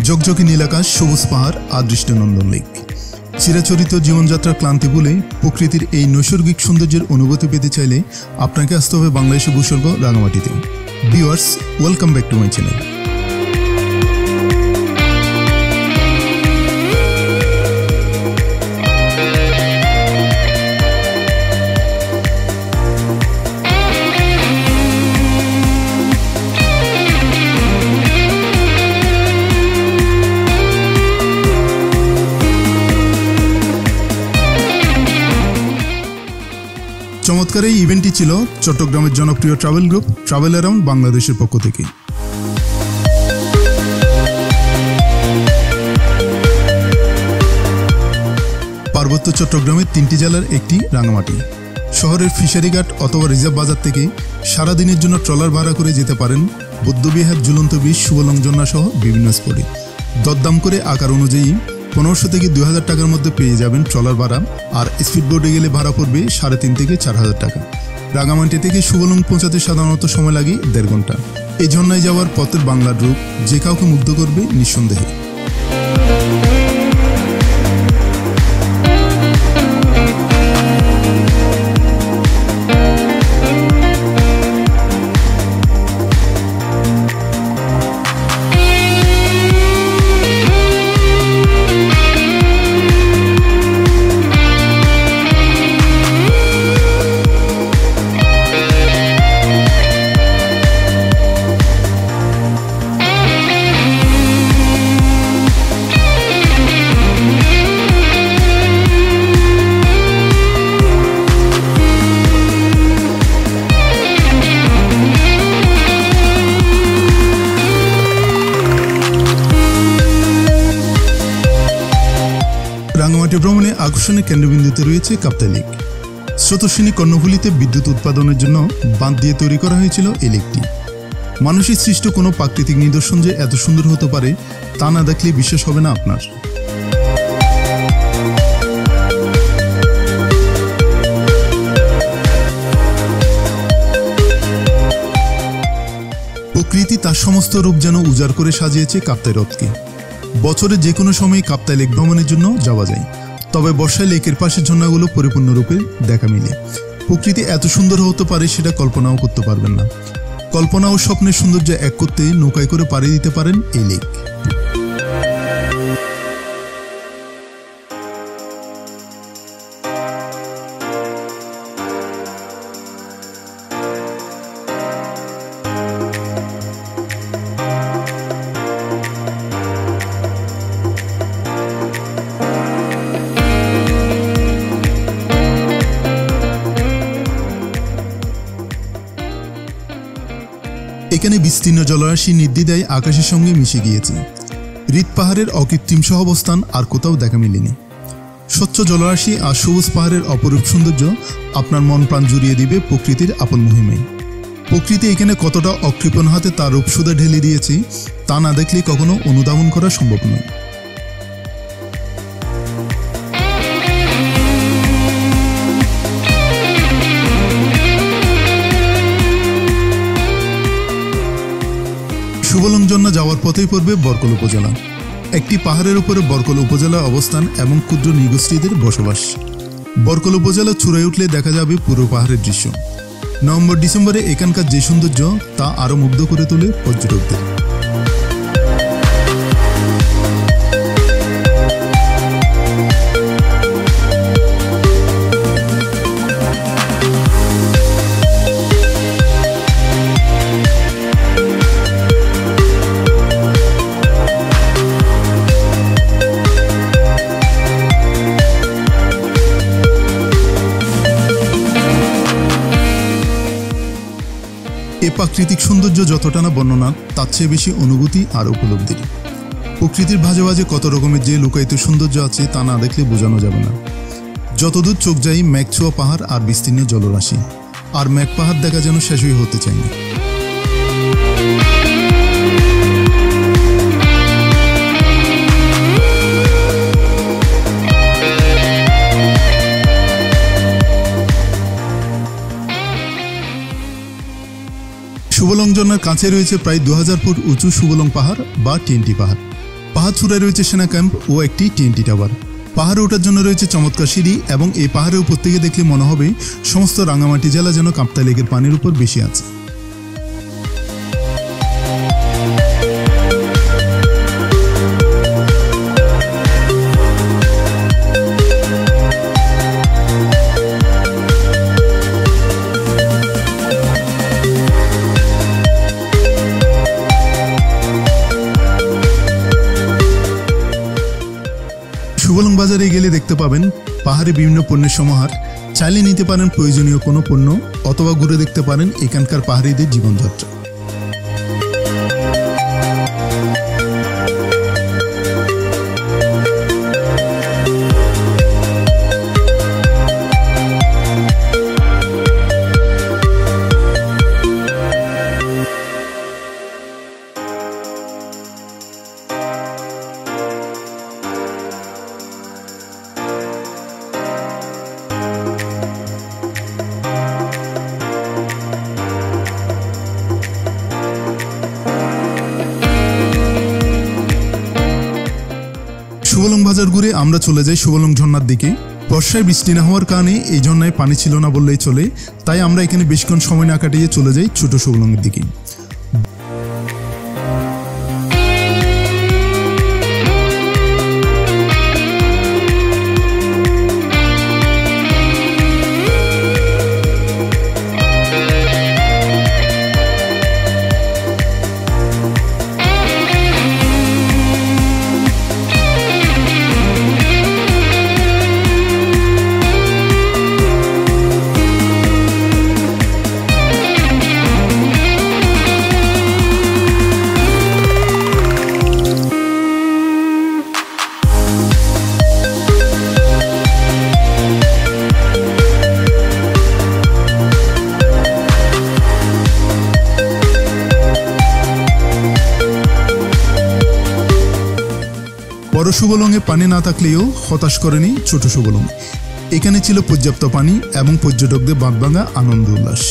ঝকঝকে নীলাকাশ, সবুজ পাহাড় আর দৃষ্টিনন্দন লেক। চিরাচরিত জীবনযাত্রার ক্লান্তি ভুলে প্রকৃতির এই নৈসর্গিক সৌন্দর্যের অনুভূতি পেতে চাইলে আপনাকে আসতে হবে বাংলাদেশের ভূস্বর্গ রাঙামাটিতে। Viewers, welcome back to my channel. চমৎকার এই ইভেন্টটি ছিল চট্টগ্রামের জনপ্রিয় ট্রাভেল গ্রুপ ট্রাভেল অ্যারাউন্ড বাংলাদেশের পক্ষ থেকে। পার্বত্য চট্টগ্রামের 3টি জেলার একটি রাঙামাটি শহরের ফিশারিঘাট অথবা রিজার্ভ বাজার থেকে সারাদিনের জন্য ট্রলার ভাড়া করে যেতে পারেন বৌদ্ধবিহার, ঝুলন্ত ব্রিজ, সুবলংজন্না সহ বিভিন্ন স্পটে। দরদাম করে আকার অনুযায়ী 1500 থেকে 2000 টাকার মধ্যে পেয়ে যাবেন ট্রলার ভাড়া, আর স্পিডবোটে গেলে ভাড়া পড়বে 3,500 থেকে 4,000 টাকা। রাঙামাটি থেকে সুবলং পৌঁছাতে সাধারণত সময় লাগে 1.5 ঘন্টা। এই ঝর্ণায় যাওয়ার পথের বাংলার রূপ যে কাউকে মুগ্ধ করবে নিঃসন্দেহে। রাঙামাটি ভ্রমণে আকর্ষণের কেন্দ্রবিন্দুতে রয়েছে কাপ্তাই লেক। স্রোতস্বিনী কর্ণফুলীতে বিদ্যুৎ উৎপাদনের জন্য বাঁধ দিয়ে তৈরি করা হয়েছিল এই লেকটি। মানুষের সৃষ্ট কোনো প্রাকৃতিক নিদর্শন যে এত সুন্দর হতে পারে তা না দেখলে বিশ্বাস হবে না আপনার। প্রকৃতি তার সমস্ত রূপ যেন উজাড় করে সাজিয়েছে কাপ্তাই হ্রদকে। বছরে যে কোনো সময় কাপ্তাই লেক ভ্রমণের জন্য যাওয়া যায়, তবে বর্ষায় লেকের পাশের ঝর্ণাগুলো পরিপূর্ণরূপে দেখা মিলে। প্রকৃতি এত সুন্দর হতে পারে সেটা কল্পনাও করতে পারবেন না। কল্পনা ও স্বপ্নের সৌন্দর্য এক করতে নৌকায় করে পাড়ি দিতে পারেন এই লেক। এখানে বিস্তীর্ণ জলরাশি নির্দ্বিধায় আকাশের সঙ্গে মিশে গিয়েছে। হ্রদ পাহাড়ের অকৃত্রিম সহাবস্থান আর কোথাও দেখা মেলেনি। স্বচ্ছ জলরাশি আর সবুজ পাহাড়ের অপরূপ সৌন্দর্য আপনার মন প্রাণ জুড়িয়ে দিবে প্রকৃতির আপন মহিমায়। প্রকৃতি এখানে কতটা অকৃপণ হাতে তার রূপসুধা ঢেলে দিয়েছে তা না দেখলে কখনো অনুধাবন করা সম্ভব নয়। সুবলংজন্না যাওয়ার পথেই পড়বে বরকল উপজেলা। একটি পাহাড়ের উপরে বরকল উপজেলা অবস্থান এবং ক্ষুদ্র নৃগোষ্ঠীদের বসবাস। বরকল উপজেলা চূড়ায় উঠলে দেখা যাবে পুরো পাহাড়ের দৃশ্য। নভেম্বর-ডিসেম্বরে এখানকার যে সৌন্দর্য তা আরও মুগ্ধ করে তোলে পর্যটকদের। এ প্রাকৃতিক সৌন্দর্য যতটা না বর্ণনা, তার চেয়ে বেশি অনুভূতি আর উপলব্ধির। প্রকৃতির ভাজে ভাজে কত রকমের যে লুকায়িত সৌন্দর্য আছে তা না দেখলে বোঝানো যাবে না। যতদূর চোখ যাই মেঘছোয়া পাহাড় আর বিস্তীর্ণ জলরাশি, আর মেঘ পাহাড় দেখা যেন শেষই হতে চায় না। সুবলংজন্নার কাছে রয়েছে প্রায় 2000 ফুট উঁচু সুবলং পাহাড় বা টিএনটি পাহাড়। পাহাড় চূড়ায় রয়েছে সেনা ক্যাম্প ও একটি টিএনটি টাওয়ার। পাহাড়ে ওঠার জন্য রয়েছে চমৎকার সিঁড়ি এবং এই পাহাড়ের উপর থেকে দেখলে মনে হবে সমস্ত রাঙামাটি জেলা যেন কাপ্তাই লেকের পানির উপর বেশি আছে। সুবলং বাজারে গেলে দেখতে পাবেন পাহাড়ে বিভিন্ন পণ্যের সমাহার। চাইলে নিতে পারেন প্রয়োজনীয় কোনো পণ্য অথবা ঘুরে দেখতে পারেন এখানকার পাহাড়িদের জীবনযাত্রা। সুবলং বাজার ঘুরে আমরা চলে যাই সুবলং ঝর্ণার দিকে। বর্ষায় বৃষ্টি না হওয়ার কারণে এই ঝর্ণায় পানি ছিল না বললেই চলে, তাই আমরা এখানে বেশিক্ষণ সময় না কাটিয়ে চলে যাই ছোট সুবলংয়ের দিকে। বড় সুবলংয়ে পানি না থাকলেও হতাশ করেনি ছোট সুবলং। এখানে ছিল পর্যাপ্ত পানি এবং পর্যটকদের বাঁধভাঙা আনন্দ উল্লাস।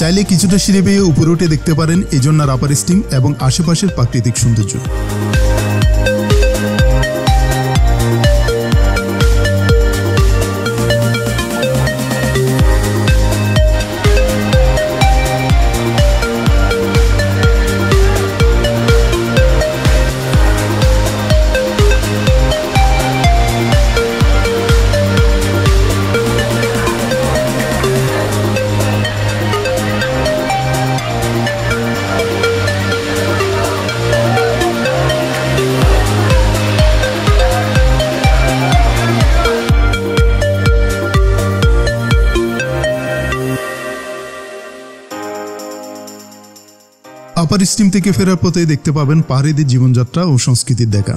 চাইলে কিছুটা সিঁড়ি বেয়ে উপরে উঠে দেখতে পারেন এই ঝর্ণার আপার স্টিম এবং আশেপাশের প্রাকৃতিক সৌন্দর্য। আপার স্টিম থেকে ফেরার পথে দেখতে পাবেন পাহাড়িদের জীবনযাত্রা ও সংস্কৃতির দেখা।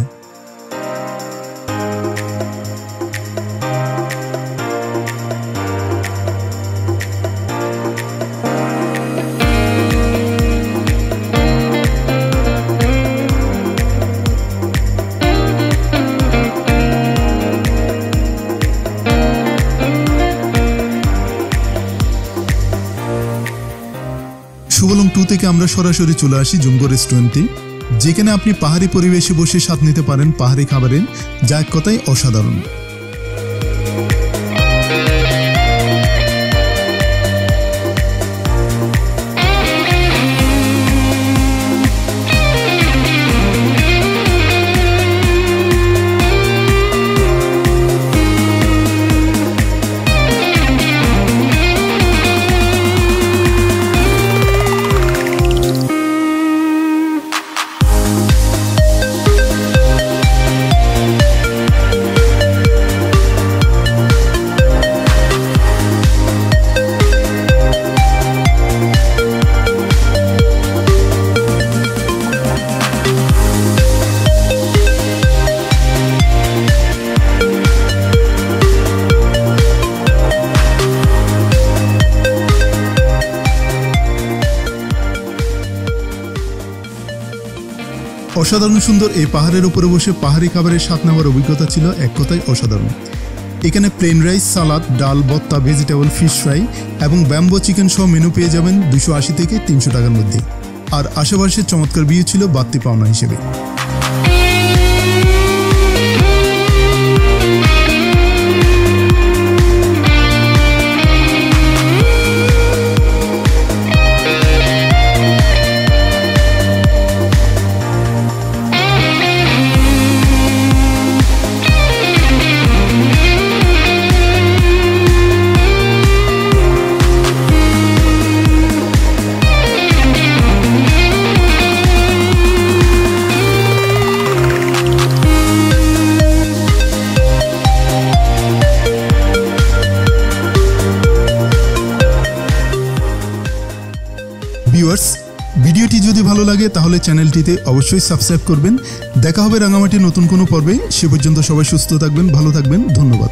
সুবলং 2 থেকে আমরা সরাসরি চলে আসি জুমগো রেস্টুরেন্টে, যেখানে আপনি পাহাড়ি পরিবেশে বসে স্বাদ নিতে পারেন পাহাড়ি খাবারের, যা এক কথায় অসাধারণ। অসাধারণ সুন্দর এই পাহাড়ের উপরে বসে পাহাড়ি খাবারের স্বাদ নেওয়ার অভিজ্ঞতা ছিল এক কথায় অসাধারণ। এখানে প্লেন রাইস, সালাদ, ডাল, ভর্তা, ভেজিটেবল, ফিশ ফ্রাই এবং ব্যাম্বো চিকেন সহ মেনু পেয়ে যাবেন 280 থেকে 300 টাকার মধ্যে। আর আশেপাশে চমৎকার ভিউ ছিল বাড়তি পাওনা হিসেবে। ভিউয়ার্স, ভিডিওটি যদি ভালো লাগে তাহলে চ্যানেলটিতে অবশ্যই সাবস্ক্রাইব করবেন। দেখা হবে রাঙামাটির নতুন কোনো পর্বে। সে পর্যন্ত সবাই সুস্থ থাকবেন, ভালো থাকবেন। ধন্যবাদ।